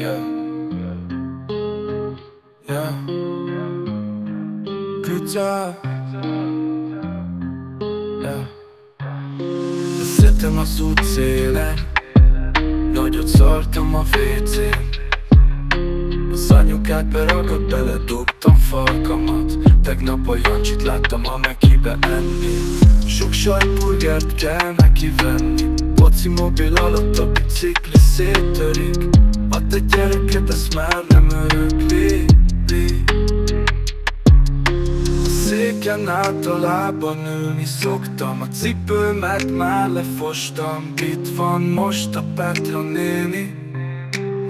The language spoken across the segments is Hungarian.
Yeah. Yeah. Good job. Yeah. Szedtem az útszélen, nagyot szartam a WC-n. Az anyukát beragott, beledugtam falkamat. Tegnap a Jancsit láttam a Mekibe enni. Sok sajtburgert kell neki venni. Boci mobil alatt a bicikli széttörik. A te gyereket, ezt már nem örökli. A széken általában ülni szoktam. A cipőmet már lefostam. Itt van most a Petra néni,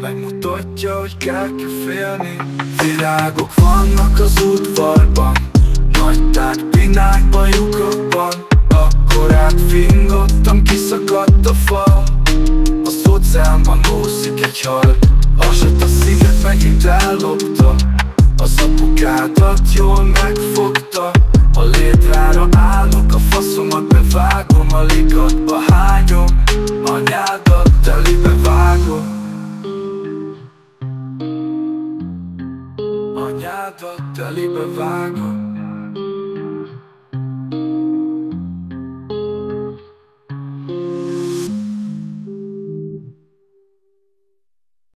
megmutatja, hogy kell félni. Virágok vannak az udvarban, nagy tárgy pinákban, lyukakban. Akkor átfingottam, kiszakadt a fal. Az óceánban úszik egy hal. Asat a szívet megint ellopta. Az apukádat jól megfogta. A létrára állok, a faszomat bevágom. A ligatba hányom, anyádat telibe vágom. Anyádat telibe vágom.